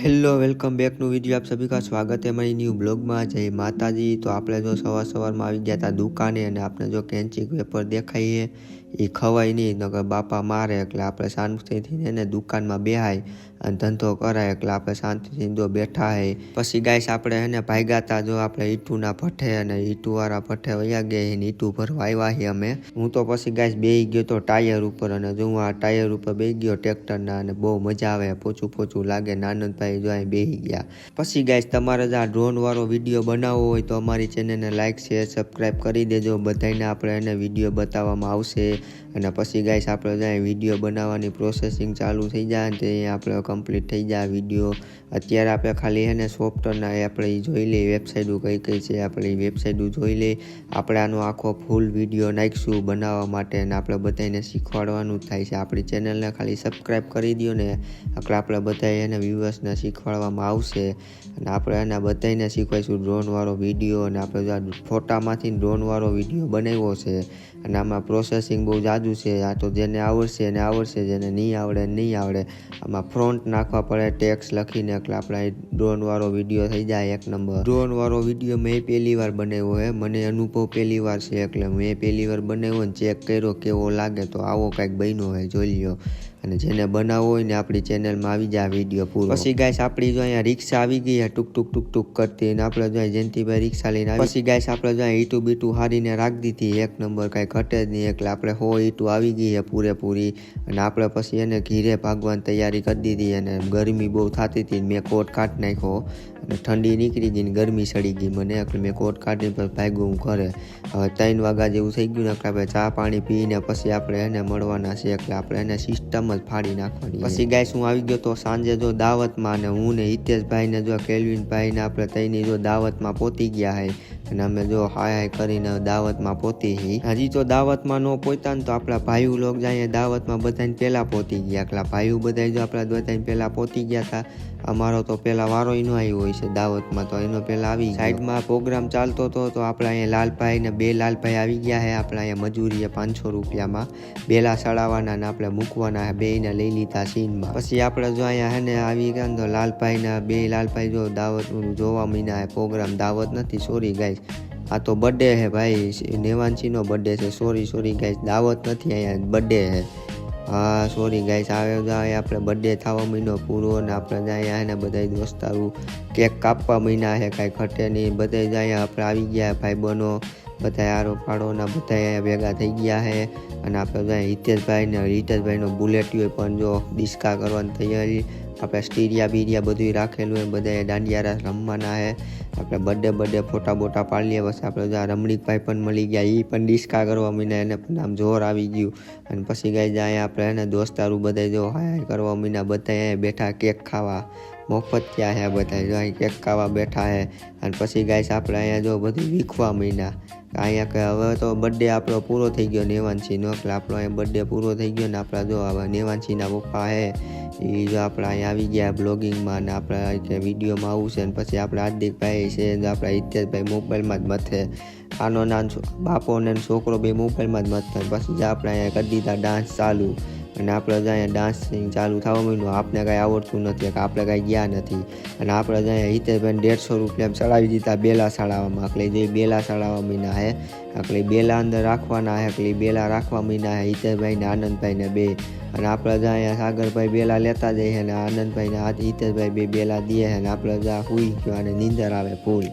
Hello welcome back નું video આપ સભી કા સ્વાગત है हमारी न्यू ब्लॉग में। जय माताजी। तो આપણે જો સવાર માં આવી ગયા હતા દુકાને અને આપણે જો કેન્ચી પેપર દેખાઈ હે એ ખવાય નહીં નકર બાપા મારે એટલે આપણે શાંતિથી એને દુકાનમાં બેહાય અને ધંધો કરાય એટલે આપણે શાંતિથી જો બેઠા હે। પછી ગાઈસ આપણે એને ભાગ્યાતા જો આપણે ઈટુના ભઠ્ઠે અને ઈટુવાળા ભઠ્ઠે વયા ગયા ને ઈટુ ભરવા આવ્યા હે અમે। હું તો પછી ગાઈસ બેહી ગયો તો ટાયર ઉપર અને જો આ ટાયર ઉપર બેહી ગયો ટ્રેક્ટરના અને બહુ મજા આવે પોચું લાગે નાનંદભાઈ જો અહીં બેહી ગયા। પછી ગાઈસ તમારે જો આ ડ્રોન વાળો વિડીયો બનાવવો હોય તો અમારી ચેનલને લાઈક શેર સબસ્ક્રાઇબ કરી દેજો। બધાને આપણે એને વિડીયો બતાવવામાં આવશે અને પછી ગાઈસ આપણે જો વિડીયો બનાવવાની પ્રોસેસિંગ ચાલુ થઈ જાય ને તે આપણે કમ્પ્લીટ થઈ જાય વિડીયો। અત્યારે આપણે ખાલી એને સોફ્ટવેરના આપણે જોઈ લઈએ વેબસાઇટ કઈ છે આપણે વેબસાઇટ જોઈ લઈએ। આપણે આનો આખો ફૂલ વિડીયો નાખીશું બનાવવા માટે અને આપણે બધાને શીખવાડવાનું થાય છે। આપણી ચેનલને ખાલી સબસ્ક્રાઇબ કરી દો ને એટલે આપણે બધા એને વ્યુઅર્સને શીખવાડવામાં આવશે અને આપણે એના બધાને શીખવાડીશું ડ્રોન વાળો વિડીયો। અને આપણે ફોટામાંથી ડ્રોન વાળો વિડીયો બનાવ્યો છે અને આમાં પ્રોસેસિંગ બહુ જાજુ છે। આ તો જેને આવડશે એને આવડશે, જેને નહીં આવડે નહીં આવડે। આમાં ફ્રન્ટ નાખવા પડે ટેક્સ લખીને એટલે આપણે ડ્રોન વાળો વિડીયો થઈ જાય એક નંબર। ડ્રોન વાળો વિડીયો મેં પહેલી વાર બનાવ્યો હે, મને અનુભવ પહેલી વાર છે એટલે મેં પહેલી વાર બનાવ્યો ને ચેક કર્યો કેવો લાગે તો આવો કંઈક બન્યો હોય જોઈ લ્યો। અને જેને બનાવવો હોય ને આપણી ચેનલમાં આવી જાય વિડીયો પૂરો। પછી ગાઈસ આપણી જો અહીંયા રિક્ષા આવી ગઈ છે ટુક કરતી અને આપણે જો જયંતિભાઈ રિક્ષા લઈને આવી। પછી ગાઈસ આપણે જો ઈટુ બીટુ હારીને રાખી દીધી એક નંબર કાંઈ ઘટે જ નહીં એટલે આપણે 100 ઈટુ આવી ગઈ છે પૂરેપૂરી અને આપણે પછી એને ઘીરે ભાગવાની તૈયારી કરી દીધી। અને ગરમી બહુ થતી હતી મેં કોટ કાઢી નાખ્યો અને ઠંડી નીકળી ગઈ ને ગરમી સડી ગઈ મને એટલે મેં કોટ કાઢીને પછી ભાગ્યો હું ઘરે। હવે 3 વાગ્યા જેવું થઈ ગયું ને એટલે આપણે ચા પાણી પીને પછી આપણે એને મળવાના છે એટલે આપણે એને સિસ્ટમ ફાડી નાખવાની। પછી ગાઈસ હું આવી ગયો તો સાંજે જો દાવતમાં અને હું ને હિતેશભાઈ ને જો કેલ્વિનભાઈ ને આપણે તઈની જો દાવતમાં પહોંચી ગયા હે અને અમે જો હાય કરીને દાવતમાં પહોંચી હજી તો દાવતમાં ન પહોંચ્યા ને તો આપણા ભાઈઓ લોક જાય દાવતમાં બધાને પહેલા પહોંચી ગયા એટલે ભાઈઓ બધા જો આપણા બધાને પહેલા પહોંચી ગયા હતા। અમારો તો પેલા વારો નો આવ્યો હોય છે દાવતમાં તો એનો પેલા આવી સાઈડમાં પ્રોગ્રામ ચાલતો હતો તો આપણે અહીંયા લાલભાઈ ને 2 લાલભાઈ આવી ગયા હે। આપણે અહીંયા મજૂરી 500 રૂપિયામાં બેલા સડાવવાના ને આપણે મૂકવાના હે, બેયને લઈ લીધા સીનમાં। પછી આપણે જો અહીંયા હે ને આવી ગયા તો લાલભાઈ ના 2 લાલભાઈ જો દાવત જોવા મીના હે પ્રોગ્રામ દાવત નથી સોરી ગાઈસ આ તો બર્થડે હે ભાઈ નેવાંશીનો બર્થડે છે સોરી ગાઈસ દાવત નથી અહીંયા બર્થડે હે। હા સોરી ગાઈસ આવે આપણે બર્થડે થવા મહિનો પૂરો ને આપણે જાય અહીંયા બધા દોસ્તારું કેક કાપવા મહિના છે કાંઈ ઘટે નહીં બધા જાય આપણે આવી ગયા ભાઈ બનો બધા આરો પાડોના બધા ભેગા થઈ ગયા છે અને આપણે જાય હિતેશભાઈનો બુલેટિયો પણ જો ડિસ્કા કરવાની તૈયારી આપણે સ્ટીરિયા બીરિયા બધું રાખેલું હોય બધા દાંડિયા રાસ રમવાના છે। આપણે બર્થડે ફોટા બોટા પાડી લઈએ પછી આપણે જો રમણીકભાઈ પણ મળી ગયા એ પણ ડિસ્કા કરવા મીના એને પણ આમ જોર આવી ગયું અને પછી ગાઈ જાય આપણે એને દોસ્તારું બધા જો હાય કરવા મીના બધા બેઠા કેક ખાવા મફત ત્યાં હે બધા જો અહીં કેક ખાવા બેઠા હે અને પછી ગાઈસ આપણે અહીંયા જો બધું વીખવા મહિના અહીંયા કે હવે તો બર્થડે આપણો પૂરો થઈ ગયો નેવાંશીનો એટલે આપણો અહીંયા બર્થડે પૂરો થઈ ગયો ને આપણા જો હવે નેવાંશીના પપ્પા હે એ જો આપણે અહીંયા આવી ગયા બ્લોગિંગમાં ને આપણે કે વિડીયોમાં આવું છે ને પછી આપણે હાર્દિકભાઈ છે જો આપણા હિતેશભાઈ મોબાઈલમાં જ મથે આનો નાનો બાપો ને છોકરો બે મોબાઈલમાં જ મથે પછી જ આપણે અહીંયા કરી દીધા ડાન્સ ચાલુ અને આપણે અહીંયા ડાન્સિંગ ચાલુ થવા માંડ્યું આપણે કાંઈ આવડતું નથી કે આપણે કાંઈ ગયા નથી અને આપણે અહીંયા હિતેશભાઈને 150 રૂપિયા ચડાવી દીધા બેલા સડાવવામાં એટલે જે બેલા સડાવવા મીના હે એટલે બેલા અંદર રાખવાના હે એટલે બેલા રાખવા મીના હે હિતેશભાઈને આનંદભાઈને બે અને આપણે જ્યાં અહીંયા સાગરભાઈ બેલા લેતા જઈએ અને આનંદભાઈને હિતેશભાઈ બે બેલા દે અને આપણે જ્યાં હુઈ ગયો અને નીંદર આવે ફૂલ।